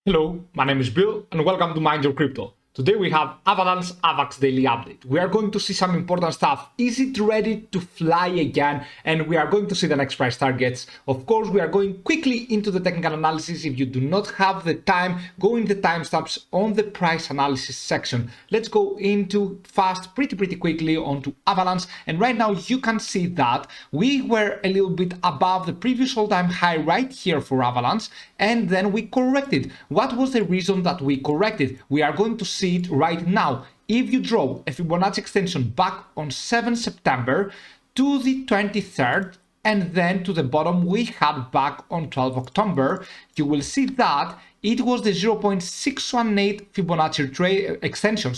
Hello, my name is Bill and welcome to Mind Your Crypto. Today we have Avalanche AVAX daily update. We are going to see some important stuff. Is it ready to fly again? And we are going to see the next price targets. Of course, we are going quickly into the technical analysis. If you do not have the time, go in the timestamps on the price analysis section. Let's go into fast, pretty quickly onto Avalanche. And right now you can see that we were a little bit above the previous all-time high right here for Avalanche. And then we corrected. What was the reason that we corrected? We are going to see it right now. If you draw a Fibonacci extension back on 7 September to the 23rd, and then to the bottom we had back on 12 October, you will see that it was the 0.618 Fibonacci extension,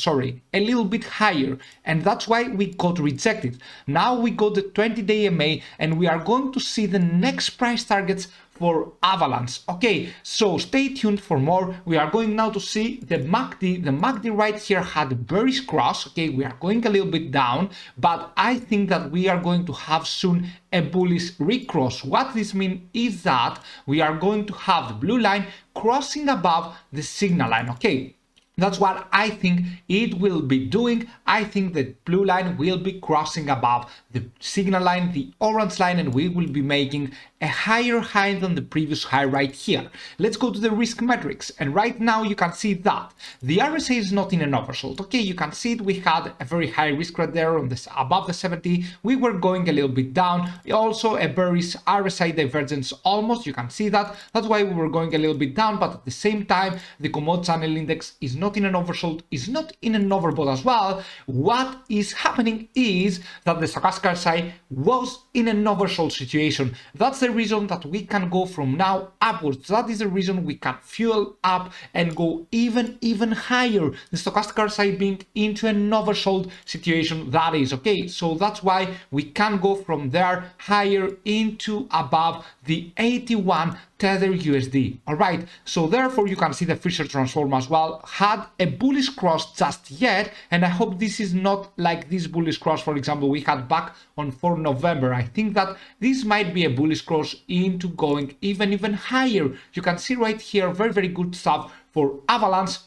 a little bit higher, and that's why we got rejected. Now we got the 20-day MA, and we are going to see the next price targets for Avalanche. Okay, so stay tuned for more. We are going now to see the MACD. The MACD right here had a bearish cross. Okay, we are going a little bit down, but I think that we are going to have soon a bullish recross. What this means is that we are going to have the blue line crossing above the signal line. Okay, that's what I think it will be doing. I think the blue line will be crossing above the signal line, the orange line, and we will be making a higher high than the previous high right here. Let's go to the risk metrics. And right now you can see that the RSI is not in an oversold. Okay, you can see it. We had a very high risk right there on this above the 70. We were going a little bit down. Also a bearish RSI divergence almost. You can see that. That's why we were going a little bit down. But at the same time, the commodity channel index is not in an oversold, is not in an overbought as well. What is happening is that the stochastic RSI was in an oversold situation. That's the reason that we can go from now upwards. That is the reason we can fuel up and go even higher. The stochastic RSI being into an oversold situation, that is okay. So that's why we can go from there higher into above the 81 Tether USD. All right, so therefore you can see the Fisher transform as well had a bullish cross just yet, and I hope this is not like this bullish cross, for example, we had back on 4 November. I think that this might be a bullish cross into going even higher. You can see right here very good stuff for Avalanche.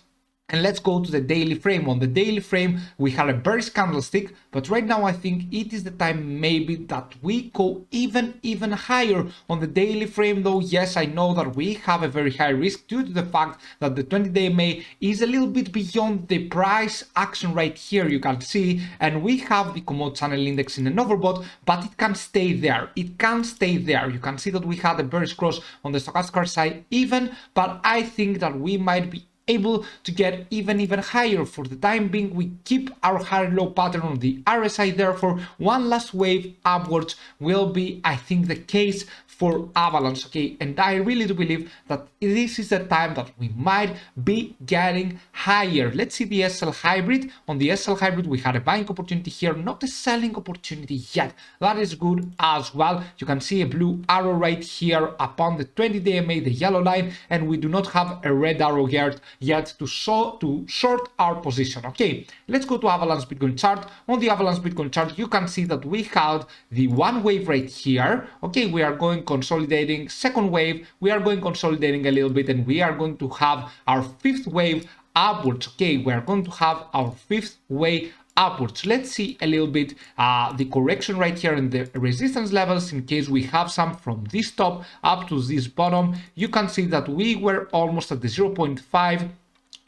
And let's go to the daily frame. On the daily frame, we had a bearish candlestick, but right now I think it is the time maybe that we go even higher on the daily frame. Though, yes, I know that we have a very high risk due to the fact that the 20-day MA is a little bit beyond the price action right here, you can see, and we have the commodity channel index in an overbought, but it can stay there. It can stay there. You can see that we had a bearish cross on the stochastic RSI even, but I think that we might be able to get even higher. For the time being, we keep our high low pattern on the RSI. Therefore, one last wave upwards will be, I think, the case for Avalanche. Okay, and I really do believe that this is the time that we might be getting higher. Let's see the SSL hybrid. On the SSL hybrid, we had a buying opportunity here, not a selling opportunity yet. That is good as well. You can see a blue arrow right here upon the 20-day MA, the yellow line, and we do not have a red arrow yet to short our position. Okay, let's go to Avalanche Bitcoin chart. On the Avalanche Bitcoin chart, you can see that we had the one wave right here. Okay, we are going consolidating, second wave, we are going consolidating a little bit, and we are going to have our fifth wave upwards. Okay, we are going to have our fifth wave upwards. Let's see a little bit the correction right here in the resistance levels in case we have some from this top up to this bottom. You can see that we were almost at the 0.5,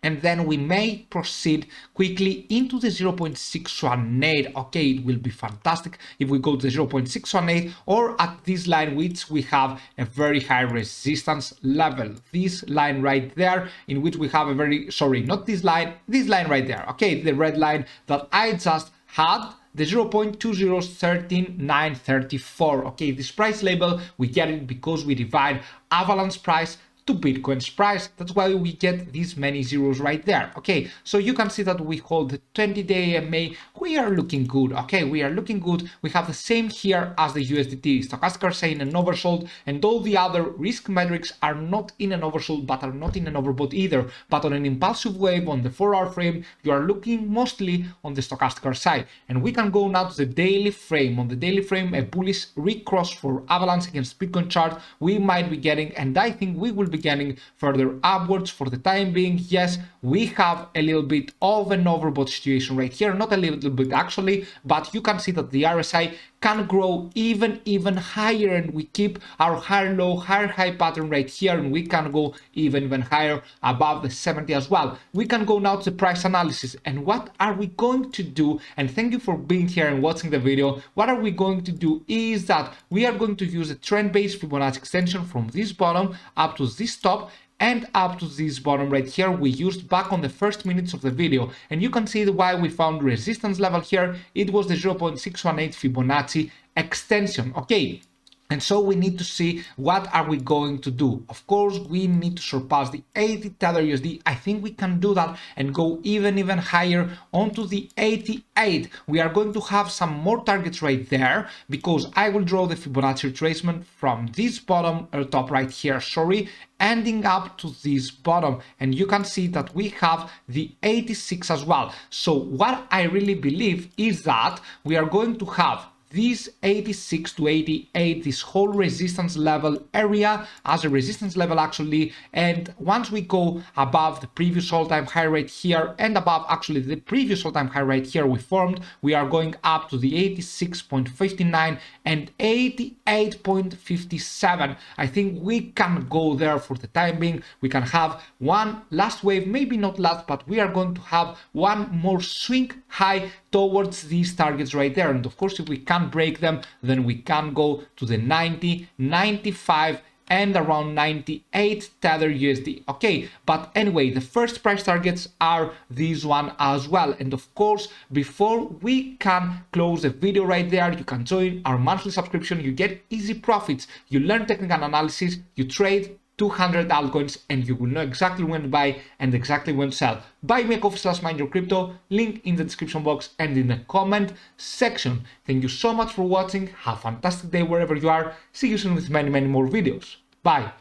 and then we may proceed quickly into the 0.618. Okay, it will be fantastic if we go to the 0.618 or at this line, which we have a very high resistance level. This line right there, in which we have a very, not this line right there. Okay, the red line that I just had, the 0.2013934. Okay, this price label, we get it because we divide Avalanche price to Bitcoin's price. That's why we get these many zeros right there. Okay, so you can see that we hold the 20-day MA. We are looking good. Okay, we are looking good. We have the same here as the USDT. Stochastic RSI in an oversold, and all the other risk metrics are not in an oversold, but are not in an overbought either. But on an impulsive wave on the 4-hour frame, you are looking mostly on the stochastic RSI. And we can go now to the daily frame. On the daily frame, a bullish recross for Avalanche against Bitcoin chart we might be getting, and I think we will be be getting further upwards for the time being. Yes, we have a little bit of an overbought situation right here, not a little bit actually, but you can see that the RSI can grow even higher, and we keep our higher low, higher high pattern right here, and we can go even higher above the 70 as well. We can go now to the price analysis, and what are we going to do? And thank you for being here and watching the video. What are we going to do is that we are going to use a trend-based Fibonacci extension from this bottom up to this top and up to this bottom right here we used back on the first minutes of the video, and you can see why we found resistance level here. It was the 0.618 Fibonacci extension. Okay, and so we need to see what are we going to do. Of course, we need to surpass the 80 Tether USD. I think we can do that and go even higher onto the 88. We are going to have some more targets right there, because I will draw the Fibonacci retracement from this bottom top right here, sorry, ending up to this bottom, and you can see that we have the 86 as well. So what I really believe is that we are going to have this 86 to 88, this whole resistance level area as a resistance level actually, and once we go above the previous all-time high right here and above actually the previous all-time high right here we formed, we are going up to the 86.59 and 88.57. I think we can go there for the time being. We can have one last wave, maybe not last, but we are going to have one more swing high towards these targets right there, and of course if we can break them, then we can go to the 90, 95 and around 98 Tether USD. Okay, but anyway, the first price targets are these one as well. And of course, before we can close the video right there, you can join our monthly subscription. You get easy profits, you learn technical analysis, you trade 200 altcoins, and you will know exactly when to buy and exactly when to sell. Buy me a coffee/mindyourcrypto, link in the description box and in the comment section. Thank you so much for watching. Have a fantastic day wherever you are. See you soon with many more videos. Bye.